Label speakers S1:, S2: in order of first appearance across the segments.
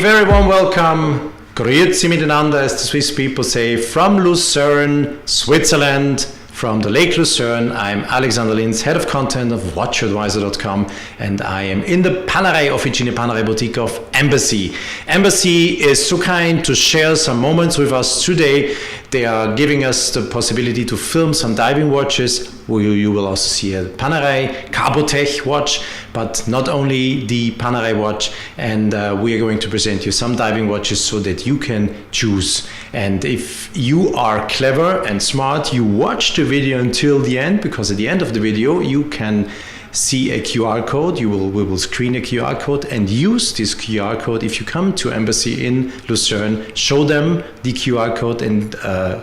S1: very warm welcome, grüezi miteinander, as the Swiss people say, from Lucerne, Switzerland, from the Lake Lucerne. I'm Alexander Linz, head of content of WatchAdvisor.com, and I am in the Panerai Officine Panerai boutique of Embassy. Embassy is so kind to share some moments with us today. They are giving us the possibility to film some diving watches. You will also see a Panerai Carbotech watch, but not only the Panerai watch. And we are going to present you some diving watches so that you can choose. And if you are clever and smart, you watch the video until the end, because at the end of the video you can see a QR code. We will screen a QR code and use this QR code. If you come to Embassy in Lucerne, show them the QR code, and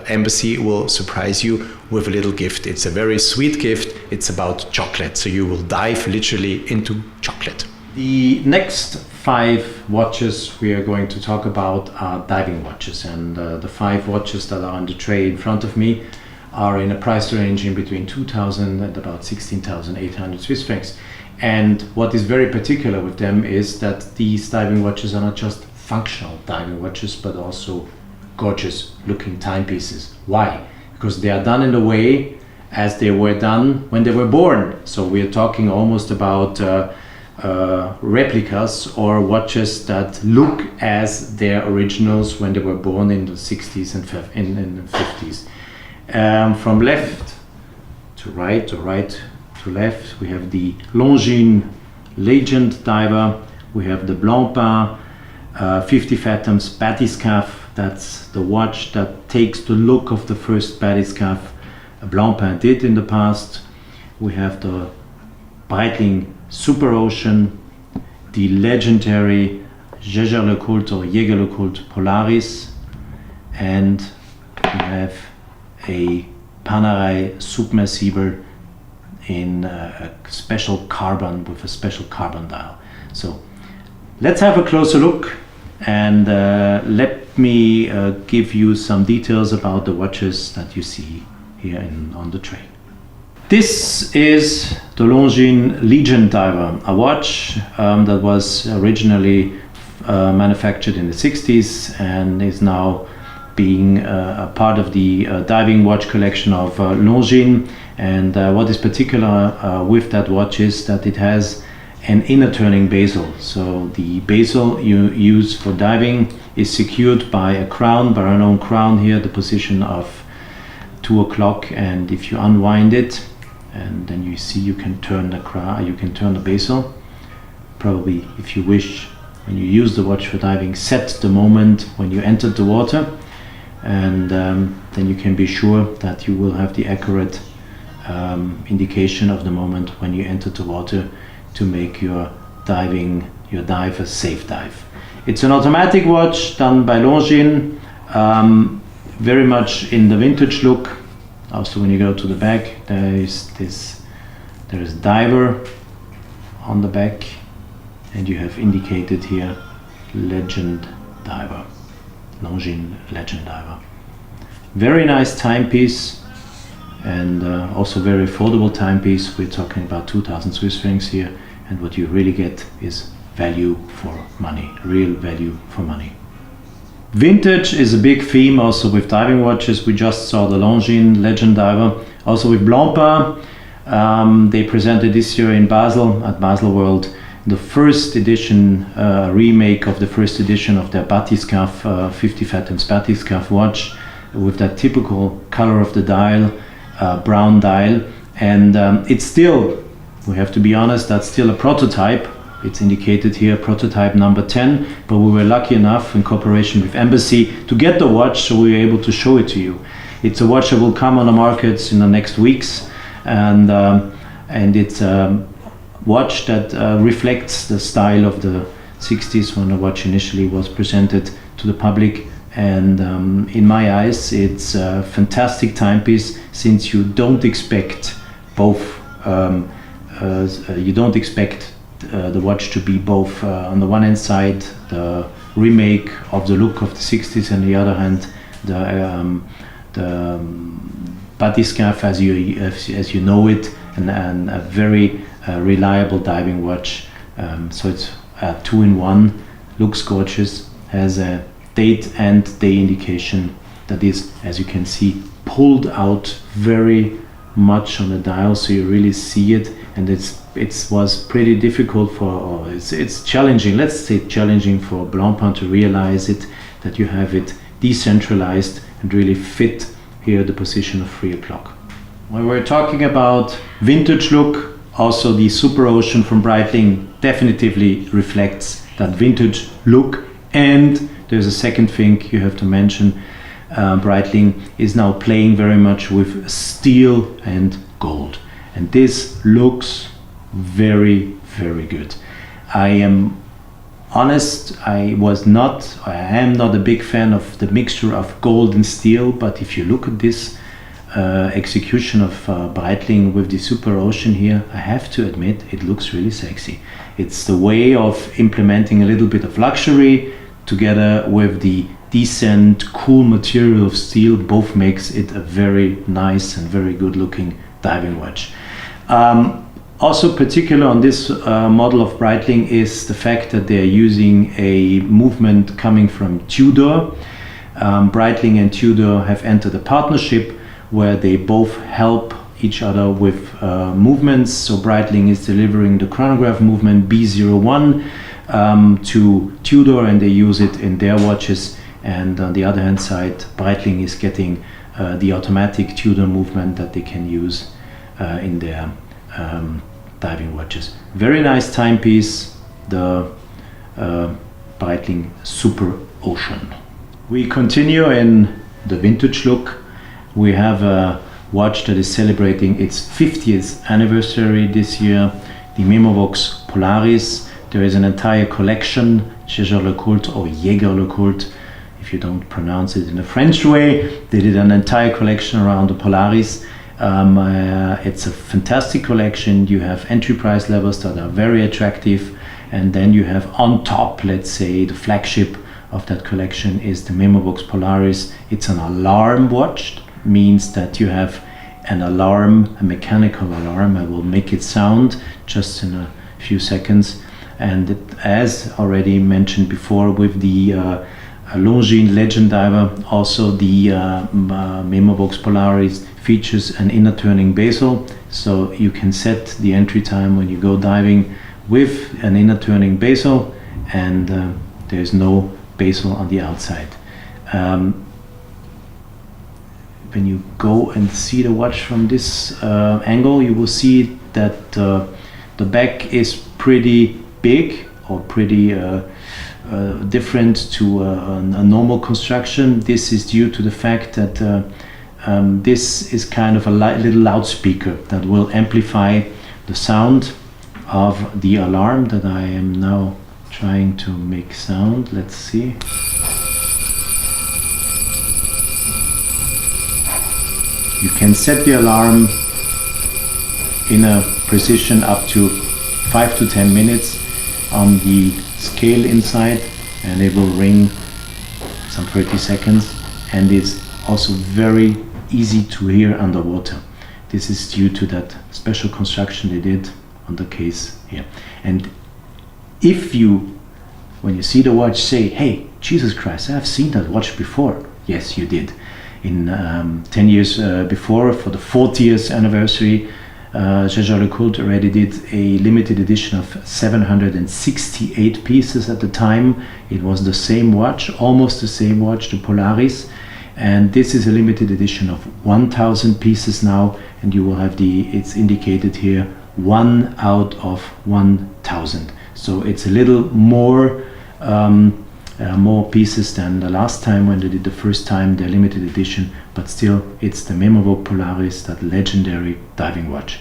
S1: Embassy will surprise you with a little gift. It's a very sweet gift. It's about chocolate, so you will dive literally into chocolate. The next 5 watches we are going to talk about are diving watches, and the 5 watches that are on the tray in front of me are in a price range in between 2,000 and about 16,800 Swiss francs. And what is very particular with them is that these diving watches are not just functional diving watches, but also gorgeous looking timepieces. Why? Because they are done in the way as they were done when they were born. So we are talking almost about replicas or watches that look as their originals when they were born in the 60s and in the 50s. From left to right or right to left, we have the Nogen Legend Diver, we have the Blancpain 50 Fathoms Bathyscaphe. That's the watch that takes the look of the first Bathyscaphe Blancpain did in the past. We have the Breitling Super Ocean, the legendary Jaeger-LeCoultre or Jaeger-LeCoultre Polaris, and we have a Panerai Submersible in a special carbon, with a special carbon dial. So let's have a closer look, and let me give you some details about the watches that you see here on the tray. This is the Nogen Legend Diver, a watch that was originally manufactured in the 60s and is now being a part of the diving watch collection of Nogen. And what is particular with that watch is that it has an inner turning bezel. So the bezel you use for diving is secured by a crown, by our own crown here, the position of 2 o'clock. And if you unwind it, and then you see you can turn the crown, you can turn the bezel. Probably, if you wish, when you use the watch for diving, set the moment when you entered the water, and then you can be sure that you will have the accurate indication of the moment when you enter the water to make your dive a safe dive. It's an automatic watch done by Nogen, very much in the vintage look. Also, when you go to the back, there is diver on the back, and you have indicated here Legend Diver, Nogen Legend Diver. Very nice timepiece, and also very affordable timepiece. We're talking about 2,000 Swiss francs here, and what you really get is value for money, real value for money. Vintage is a big theme also with diving watches. We just saw the Nogen Legend Diver. Also with Blancpain, they presented this year in Basel, at Basel World, the first edition, remake of the first edition of their Bathyscaphe 50 Fathoms Bathyscaphe watch, with that typical color of the dial, brown dial. And it's still, we have to be honest, that's still a prototype. It's indicated here, prototype number 10, but we were lucky enough, in cooperation with Embassy, to get the watch, so we were able to show it to you. It's a watch that will come on the markets in the next weeks, and it's a watch that reflects the style of the 60s when the watch initially was presented to the public. And in my eyes, it's a fantastic timepiece, since you don't expect both. You don't expect the watch to be both on the one hand side the remake of the look of the 60s, and the other hand the Bathyscaphe as you know it, and a very reliable diving watch. So it's 2-in-1, looks gorgeous, has a date and day indication that is, as you can see, pulled out very much on the dial, so you really see it. And it was pretty difficult or it's challenging, let's say challenging for Blancpain to realize it, that you have it decentralized and really fit here the position of 3 o'clock. When we're talking about vintage look, also the Super Ocean from Breitling definitively reflects that vintage look. And there's a second thing you have to mention, Breitling is now playing very much with steel and gold, and this looks very, very good. I am honest, I am not a big fan of the mixture of gold and steel, but if you look at this execution of Breitling with the Super Ocean here, I have to admit it looks really sexy. It's the way of implementing a little bit of luxury together with the decent, cool material of steel. Both makes it a very nice and very good looking diving watch. Also particular on this model of Breitling is the fact that they are using a movement coming from Tudor. Breitling and Tudor have entered a partnership where they both help each other with movements. So Breitling is delivering the chronograph movement B01 to Tudor, and they use it in their watches. And on the other hand side, Breitling is getting the automatic Tudor movement that they can use in their diving watches. Very nice timepiece, the Breitling Super Ocean. We continue in the vintage look. We have a watch that is celebrating its 50th anniversary this year, the Memobox Polaris. There is an entire collection, Jaeger-LeCoultre or Jaeger-LeCoultre, if you don't pronounce it in a French way. They did an entire collection around the Polaris. It's a fantastic collection. You have entry price levels that are very attractive, and then you have on top, let's say, the flagship of that collection is the Memobox Polaris. It's an alarm watch, means that you have an alarm, a mechanical alarm. I will make it sound just in a few seconds. And it, as already mentioned before, with the Longines Legend Diver, also the Memobox Polaris features an inner turning bezel, so you can set the entry time when you go diving with an inner turning bezel, and there's no bezel on the outside. When you go and see the watch from this angle, you will see that the back is pretty big, or pretty different to a normal construction. This is due to the fact that this is kind of a little loudspeaker that will amplify the sound of the alarm that I am now trying to make sound. Let's see. You can set the alarm in a precision up to 5 to 10 minutes on the scale inside, and it will ring some 30 seconds, and it's also very easy to hear underwater. This is due to that special construction they did on the case here. And if you, when you see the watch, say, hey, Jesus Christ, I've seen that watch before. Yes, you did. In 10 years before, for the 40th anniversary, Jaeger-LeCoultre already did a limited edition of 768 pieces at the time. It was the same watch, almost the same watch, the Polaris. And this is a limited edition of 1000 pieces now, and you will have it's indicated here, 1 out of 1000. So it's a little more more pieces than the last time when they did the first time their limited edition, but still it's the Memobox Polaris, that legendary diving watch.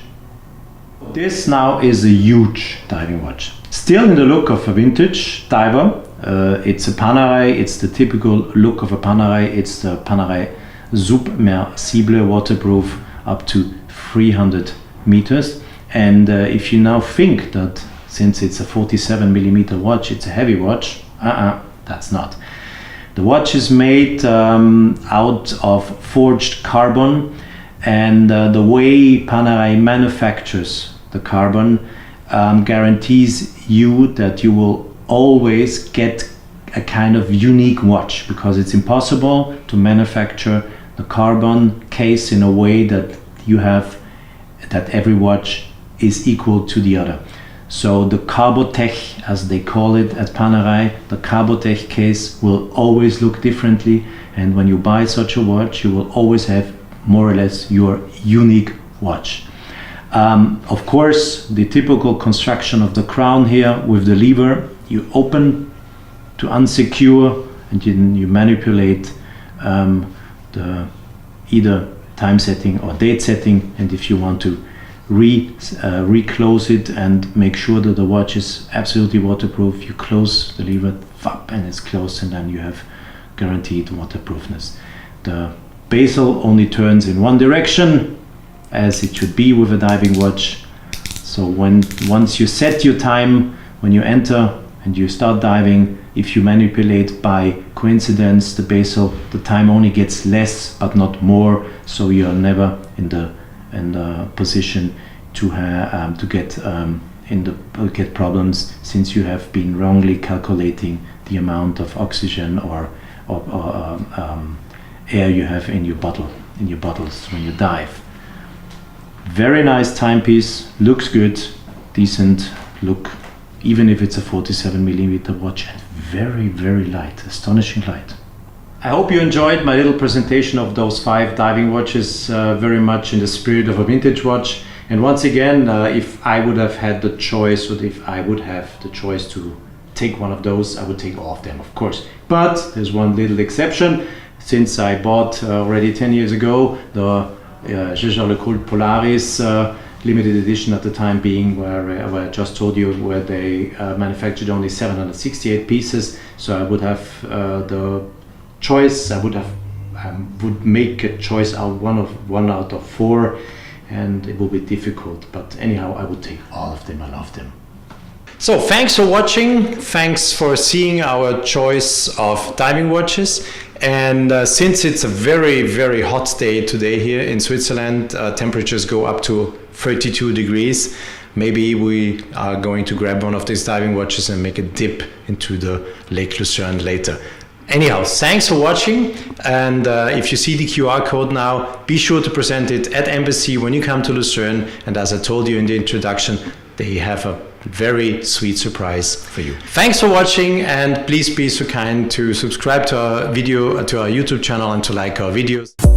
S1: This now is a huge diving watch, still in the look of a vintage diver. It's a Panerai, it's the typical look of a Panerai. It's the Panerai Submersible, waterproof up to 300 meters. And if you now think that since it's a 47mm watch, it's a heavy watch, that's not. The watch is made out of forged carbon, and the way Panerai manufactures the carbon guarantees you that you will always get a kind of unique watch, because it's impossible to manufacture the carbon case in a way that every watch is equal to the other. So the Carbotech, as they call it at Panerai, the Carbotech case will always look differently, and when you buy such a watch, you will always have more or less your unique watch. Of course, the typical construction of the crown here with the lever, you open to unsecure, and you manipulate the either time setting or date setting, and if you want to reclose it and make sure that the watch is absolutely waterproof, you close the lever, and it's closed, and then you have guaranteed waterproofness. The bezel only turns in one direction, as it should be with a diving watch. So once you set your time, when you enter and you start diving, if you manipulate by coincidence the bezel, the time only gets less but not more, so you're never in the position to get problems, since you have been wrongly calculating the amount of oxygen or air you have in your bottles when you dive. Very nice timepiece, looks good, decent look, even if it's a 47mm watch, and very, very light, astonishing light. I hope you enjoyed my little presentation of those 5 diving watches, very much in the spirit of a vintage watch. And once again, if I would have had the choice, or if I would have the choice to take one of those, I would take all of them, of course. But there's one little exception. Since I bought already 10 years ago the Memobox Polaris limited edition at the time being, where I just told you, where they manufactured only 768 pieces, so I would have the choice. I would make a choice out one out of 4, and it will be difficult, but anyhow, I would take all of them. I love them. So thanks for watching, thanks for seeing our choice of diving watches. And since it's a very, very hot day today here in Switzerland, temperatures go up to 32 degrees. Maybe we are going to grab one of these diving watches and make a dip into the Lake Lucerne later. Anyhow, thanks for watching, and if you see the QR code now, be sure to present it at Embassy when you come to Lucerne, and as I told you in the introduction, they have a very sweet surprise for you. Thanks for watching, and please be so kind to subscribe to our YouTube channel and to like our videos.